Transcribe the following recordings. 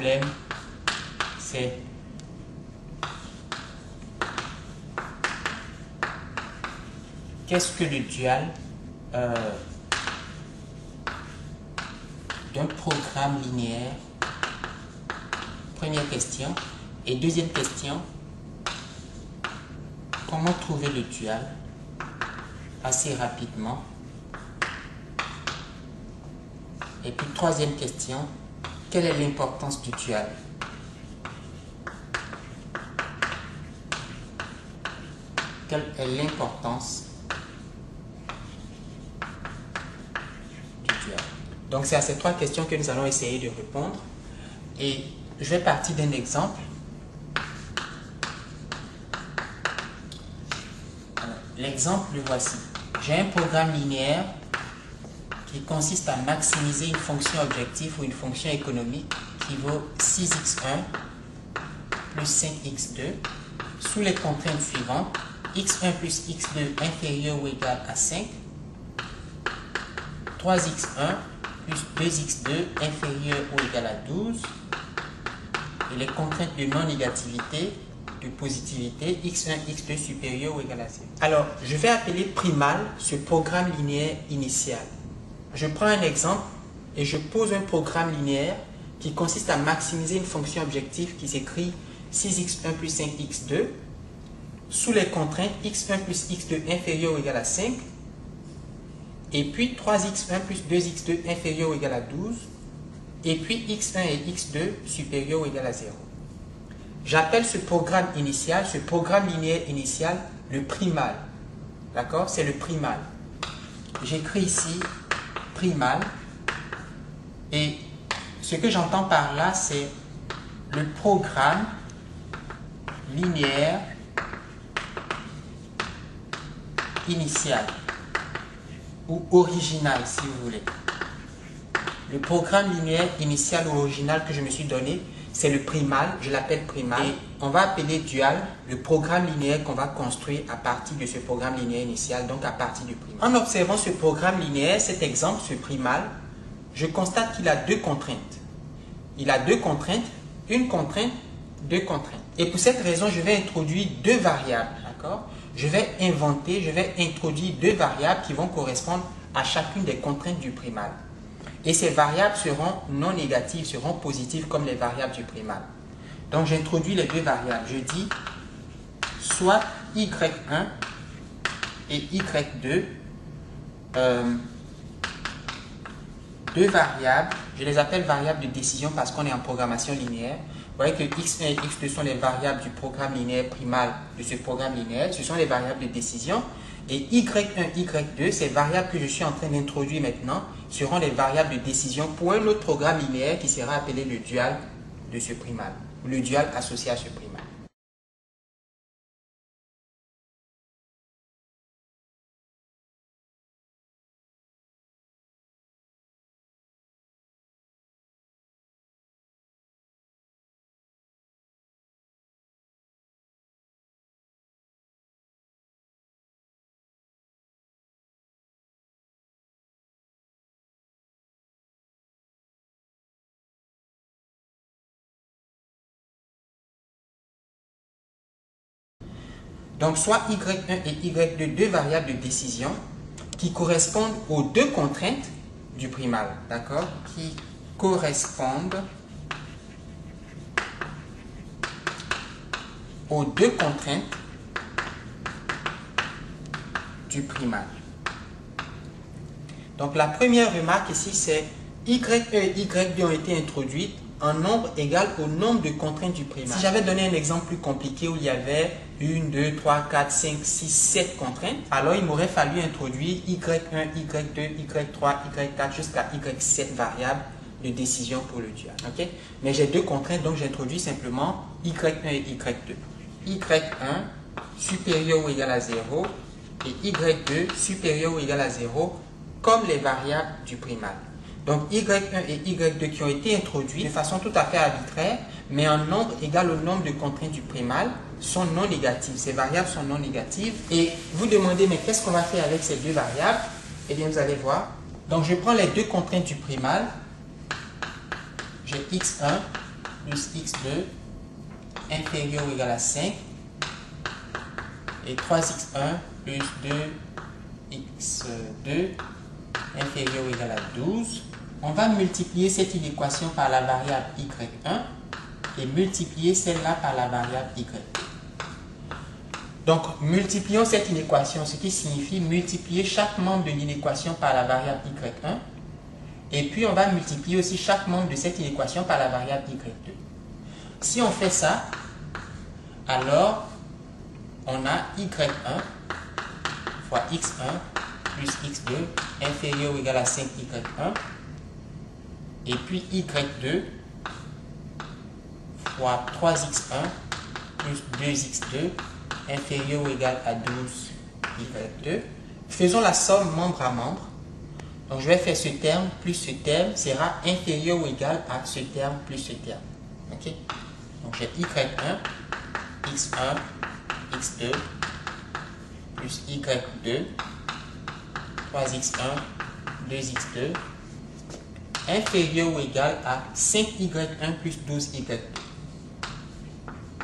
problème, c'est qu'est-ce que le dual d'un programme linéaire? Première question. Et deuxième question, comment trouver le dual assez rapidement? Et puis troisième question, quelle est l'importance du dual? Quelle est l'importance du dual? Donc c'est à ces trois questions que nous allons essayer de répondre. Et je vais partir d'un exemple. L'exemple, le voici. J'ai un programme linéaire qui consiste à maximiser une fonction objectif ou une fonction économique qui vaut 6x1 plus 5x2 sous les contraintes suivantes: x1 plus x2 inférieur ou égal à 5, 3x1 plus 2x2 inférieur ou égal à 12, et les contraintes de non-négativité, de positivité, x1, x2 supérieur ou égal à 0. Alors, je vais appeler primal ce programme linéaire initial. Je prends un exemple et je pose un programme linéaire qui consiste à maximiser une fonction objective qui s'écrit 6x1 plus 5x2 sous les contraintes x1 plus x2 inférieur ou égal à 5 et puis 3x1 plus 2x2 inférieur ou égal à 12 et puis x1 et x2 supérieur ou égal à 0. J'appelle ce programme initial, ce programme linéaire initial, le primal. D'accord? C'est le primal. J'écris ici primal. Et ce que j'entends par là, c'est le programme linéaire initial ou original, si vous voulez. Le programme linéaire initial ou original que je me suis donné, c'est le primal, je l'appelle primal. Et on va appeler dual le programme linéaire qu'on va construire à partir de ce programme linéaire initial, donc à partir du primal. En observant ce programme linéaire, cet exemple, ce primal, je constate qu'il a deux contraintes. Il a deux contraintes, une contrainte, deux contraintes. Et pour cette raison, je vais introduire deux variables, d'accord? Je vais introduire deux variables qui vont correspondre à chacune des contraintes du primal. Et ces variables seront non négatives, seront positives comme les variables du primal. Donc j'introduis les deux variables. Je dis soit y1 et y2, deux variables, je les appelle variables de décision parce qu'on est en programmation linéaire. Vous voyez que x1 et x2 sont les variables du programme linéaire primal de ce programme linéaire. Ce sont les variables de décision. Et y1, y2, ces variables que je suis en train d'introduire maintenant, seront les variables de décision pour un autre programme linéaire qui sera appelé le dual de ce primal, ou le dual associé à ce primal. Donc, soit y1 et y2, deux variables de décision qui correspondent aux deux contraintes du primal, d'accord? Qui correspondent aux deux contraintes du primal. Donc, la première remarque ici, c'est y1 et y2 ont été introduites en nombre égal au nombre de contraintes du primal. Si j'avais donné un exemple plus compliqué où il y avait 1, 2, 3, 4, 5, 6, 7 contraintes, alors il m'aurait fallu introduire y1, y2, y3, y4 jusqu'à y7 variables de décision pour le dual. Okay? Mais j'ai deux contraintes, donc j'introduis simplement y1 et y2. y1 supérieur ou égal à 0 et y2 supérieur ou égal à 0 comme les variables du primal. Donc y1 et y2 qui ont été introduits de façon tout à fait arbitraire, mais en nombre égal au nombre de contraintes du primal, sont non négatives. Ces variables sont non négatives. Et vous demandez, mais qu'est-ce qu'on va faire avec ces deux variables? Eh bien, vous allez voir. Donc, je prends les deux contraintes du primal. J'ai x1 plus x2 inférieur ou égal à 5 et 3x1 plus 2x2 inférieur ou égal à 12. On va multiplier cette inéquation par la variable y1 et multiplier celle-là par la variable y2. Donc, multiplions cette inéquation, ce qui signifie multiplier chaque membre de l'inéquation par la variable y1. Et puis, on va multiplier aussi chaque membre de cette inéquation par la variable y2. Si on fait ça, alors, on a y1 fois x1 plus x2 inférieur ou égal à 5y1. Et puis y2 fois 3x1 plus 2x2 inférieur ou égal à 12y2. Faisons la somme membre à membre. Donc je vais faire ce terme plus ce terme sera inférieur ou égal à ce terme plus ce terme. Ok? Donc j'ai y1, x1, x2 plus y2, 3x1, 2x2 inférieur ou égal à 5y1 plus 12y2.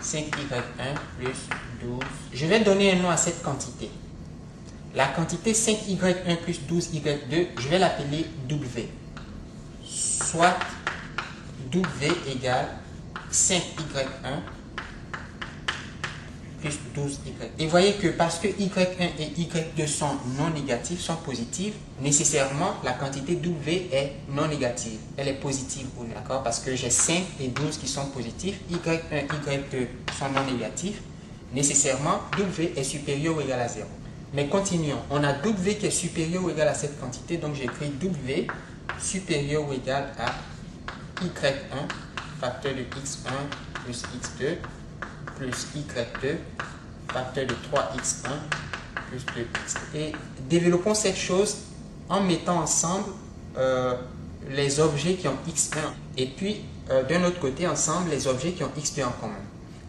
5y1 plus 12. Je vais donner un nom à cette quantité. La quantité 5y1 plus 12y2, je vais l'appeler W. Soit W égale 5y1 plus 12y. Et voyez que parce que y1 et y2 sont non négatifs, sont positifs, nécessairement la quantité W est non négative. Elle est positive, d'accord? Parce que j'ai 5 et 12 qui sont positifs, y1 et y2 sont non négatifs, nécessairement W est supérieur ou égal à 0. Mais continuons, on a W qui est supérieur ou égal à cette quantité, donc j'écris W supérieur ou égal à y1 facteur de x1 plus x2 plus y2 facteur de 3x1 plus 2x. Et développons cette chose en mettant ensemble les objets qui ont x1 et puis d'un autre côté ensemble les objets qui ont x2 en commun.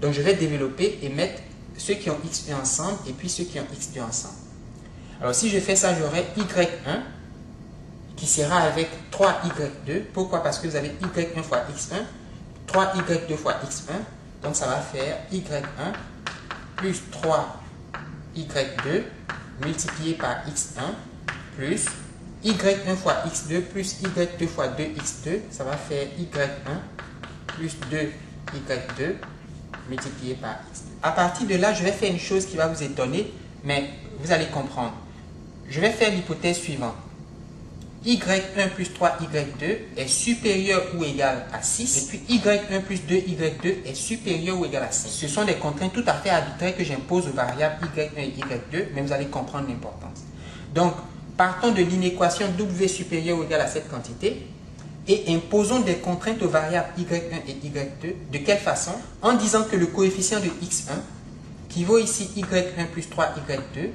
Donc je vais développer et mettre ceux qui ont x1 ensemble et puis ceux qui ont x2 ensemble. Alors si je fais ça, j'aurai y1 qui sera avec 3y2. Pourquoi? Parce que vous avez y1 fois x1, 3y2 fois x1. Donc ça va faire y1 plus 3y2 multiplié par x1 plus y1 fois x2 plus y2 fois 2x2. Ça va faire y1 plus 2y2 multiplié par x2. À partir de là, je vais faire une chose qui va vous étonner, mais vous allez comprendre. Je vais faire l'hypothèse suivante. y1 plus 3y2 est supérieur ou égal à 6 et puis y1 plus 2y2 est supérieur ou égal à 5. Ce sont des contraintes tout à fait arbitraires que j'impose aux variables y1 et y2, mais vous allez comprendre l'importance. Donc, partons de l'inéquation w supérieur ou égal à cette quantité et imposons des contraintes aux variables y1 et y2. De quelle façon? En disant que le coefficient de x1, qui vaut ici y1 plus 3y2,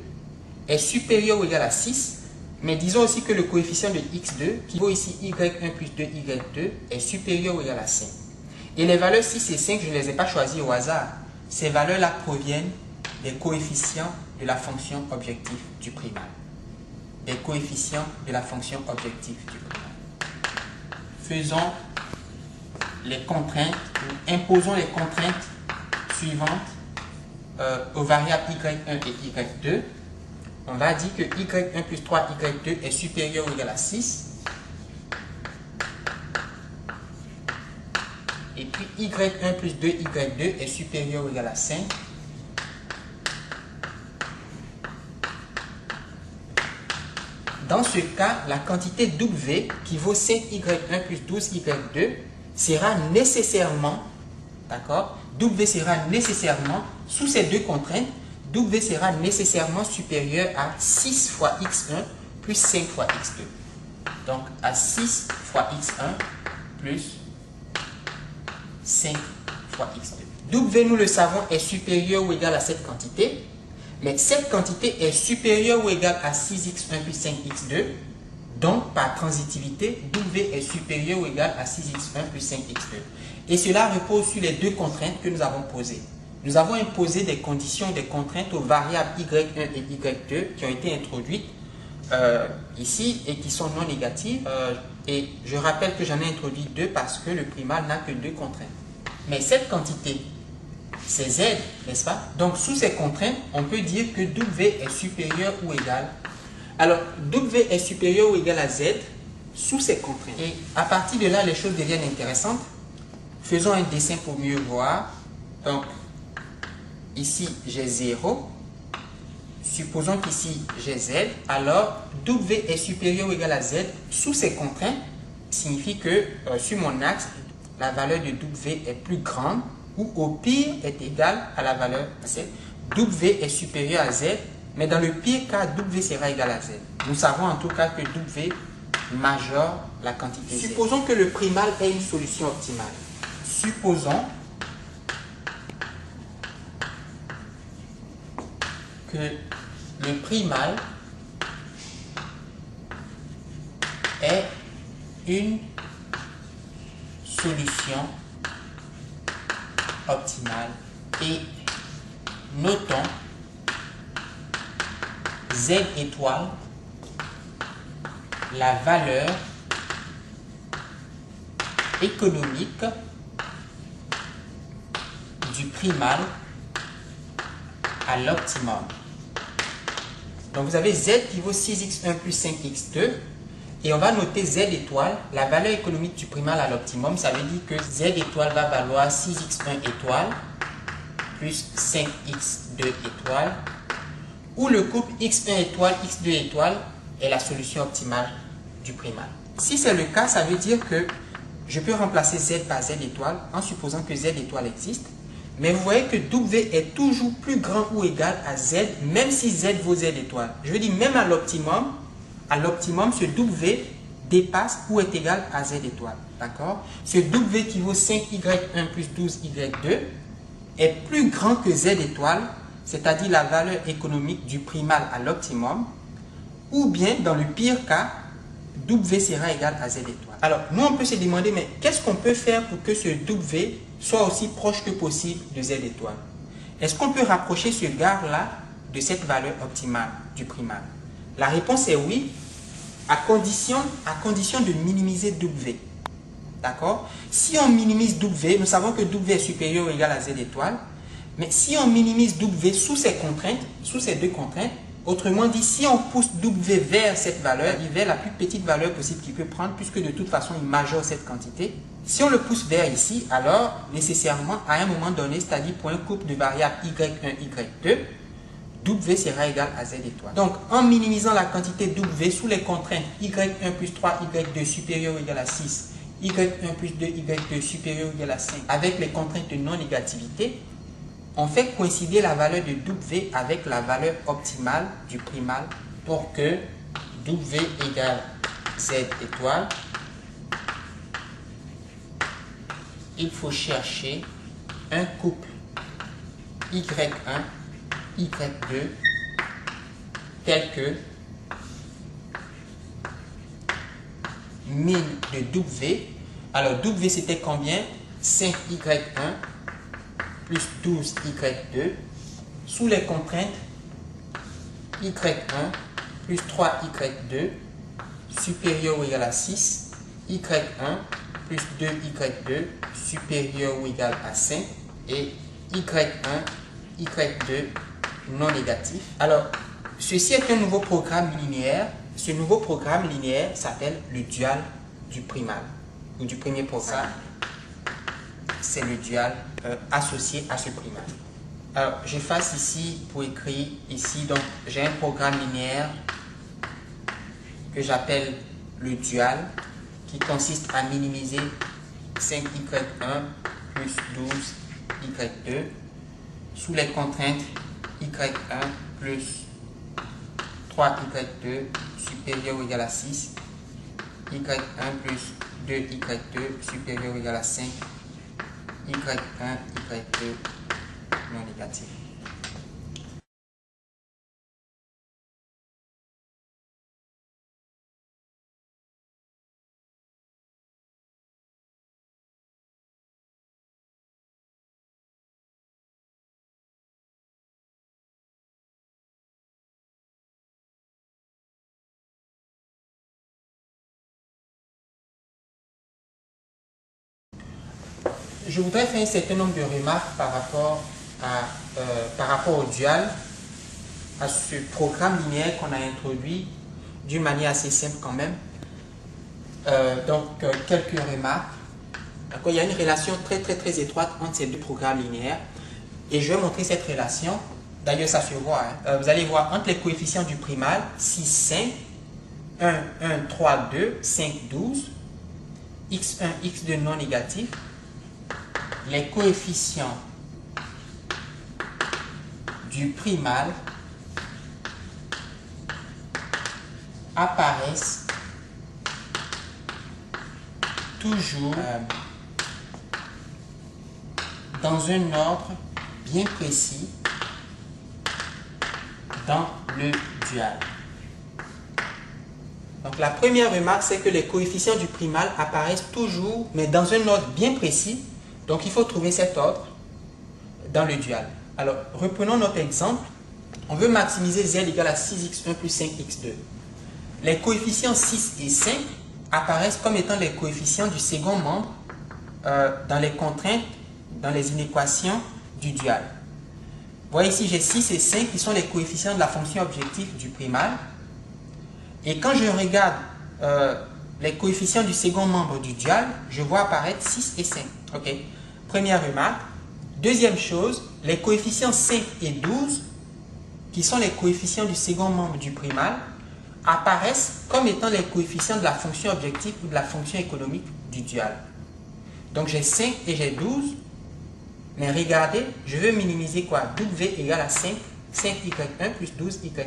est supérieur ou égal à 6, mais disons aussi que le coefficient de x2, qui vaut ici y1 plus 2y2, est supérieur ou égal à 5. Et les valeurs 6 et 5, je ne les ai pas choisies au hasard. Ces valeurs-là proviennent des coefficients de la fonction objective du primal. Des coefficients de la fonction objective du primal. Faisons les contraintes, ou imposons les contraintes suivantes aux variables y1 et y2. On va dire que y1 plus 3y2 est supérieur ou égal à 6. Et puis y1 plus 2y2 est supérieur ou égal à 5. Dans ce cas, la quantité W qui vaut 5y1 plus 12y2 sera nécessairement, d'accord? W sera nécessairement, sous ces deux contraintes, W sera nécessairement supérieur à 6 fois x1 plus 5 fois x2. Donc, à 6 fois x1 plus 5 fois x2. W, nous le savons, est supérieur ou égal à cette quantité. Mais cette quantité est supérieure ou égale à 6x1 plus 5x2. Donc, par transitivité, W est supérieur ou égal à 6x1 plus 5x2. Et cela repose sur les deux contraintes que nous avons posées. Nous avons imposé des conditions, des contraintes aux variables y1 et y2 qui ont été introduites ici et qui sont non négatives. Et je rappelle que j'en ai introduit deux parce que le primal n'a que deux contraintes. Mais cette quantité, c'est Z, n'est-ce pas? Donc, sous ces contraintes, on peut dire que W est supérieur ou égal. Alors, W est supérieur ou égal à Z sous ces contraintes. Et à partir de là, les choses deviennent intéressantes. Faisons un dessin pour mieux voir. Donc, ici, j'ai 0. Supposons qu'ici, j'ai Z. Alors, W est supérieur ou égal à Z sous ces contraintes signifie que sur mon axe, la valeur de W est plus grande ou au pire est égale à la valeur Z. W est supérieur à Z, mais dans le pire cas, W sera égal à Z. Nous savons en tout cas que W majore la quantité Z. Supposons que le primal ait une solution optimale. Supposons que le primal est une solution optimale et notons Z étoile la valeur économique du primal à l'optimum. Donc vous avez Z qui vaut 6x1 plus 5x2 et on va noter Z étoile, la valeur économique du primal à l'optimum. Ça veut dire que Z étoile va valoir 6x1 étoile plus 5x2 étoile, où le couple x1 étoile, x2 étoile est la solution optimale du primal. Si c'est le cas, ça veut dire que je peux remplacer Z par Z étoile en supposant que Z étoile existe. Mais vous voyez que W est toujours plus grand ou égal à Z, même si Z vaut Z étoile. Je veux dire, même à l'optimum, ce W dépasse ou est égal à Z étoile. D'accord? Ce W qui vaut 5y1 plus 12y2 est plus grand que Z étoile, c'est-à-dire la valeur économique du primal à l'optimum, ou bien, dans le pire cas, W sera égal à Z étoile. Alors, nous, on peut se demander, mais qu'est-ce qu'on peut faire pour que ce W soit aussi proche que possible de Z étoile? Est-ce qu'on peut rapprocher ce gars-là de cette valeur optimale du primal? La réponse est oui, à condition de minimiser W. D'accord? Si on minimise W, nous savons que W est supérieur ou égal à Z étoile, mais si on minimise W sous ces contraintes, sous ces deux contraintes, autrement dit, si on pousse W vers cette valeur, vers la plus petite valeur possible qu'il peut prendre, puisque de toute façon, il majore cette quantité, si on le pousse vers ici, alors nécessairement, à un moment donné, c'est-à-dire pour un couple de variables y1, y2, W sera égal à Z étoile. Donc, en minimisant la quantité W sous les contraintes y1 plus 3, y2 supérieur ou égal à 6, y1 plus 2, y2 supérieur ou égal à 5, avec les contraintes de non-négativité, on fait coïncider la valeur de W avec la valeur optimale du primal pour que W égale Z étoile. Il faut chercher un couple Y1, Y2 tel que min de W. Alors W c'était combien? 5Y1 plus 12y2 sous les contraintes y1 plus 3y2 supérieur ou égal à 6, y1 plus 2y2 supérieur ou égal à 5 et y1, y2 non négatif. Alors, ceci est un nouveau programme linéaire. Ce nouveau programme linéaire s'appelle le dual du primal ou du premier programme. C'est le dual associé à ce primal. Alors, j'efface ici pour écrire ici. Donc, j'ai un programme linéaire que j'appelle le dual qui consiste à minimiser 5y1 plus 12y2 sous les contraintes y1 plus 3y2 supérieur ou égal à 6, y1 plus 2y2 supérieur ou égal à 5, y1, y2 non négatif. je voudrais faire un certain nombre de remarques par rapport au dual, à ce programme linéaire qu'on a introduit d'une manière assez simple quand même. Quelques remarques. Il y a une relation très étroite entre ces deux programmes linéaires et je vais montrer cette relation. D'ailleurs, ça se voit. Vous allez voir entre les coefficients du primal 6, 5, 1, 1, 3, 2, 5, 12, x1, x2 non négatif, les coefficients du primal apparaissent toujours dans un ordre bien précis dans le dual. Donc la première remarque, c'est que les coefficients du primal apparaissent toujours, mais dans un ordre bien précis. Donc il faut trouver cet ordre dans le dual. Alors reprenons notre exemple. On veut maximiser z égale à 6x1 plus 5x2. Les coefficients 6 et 5 apparaissent comme étant les coefficients du second membre dans les contraintes, dans les inéquations du dual. Vous voyez ici, j'ai 6 et 5 qui sont les coefficients de la fonction objective du primal. Et quand je regarde les coefficients du second membre du dual, je vois apparaître 6 et 5. Ok. Première remarque. Deuxième chose, les coefficients 5 et 12, qui sont les coefficients du second membre du primal, apparaissent comme étant les coefficients de la fonction objective ou de la fonction économique du dual. Donc j'ai 5 et j'ai 12, mais regardez, je veux minimiser quoi? W égale à 5, 5y1 plus 12y2.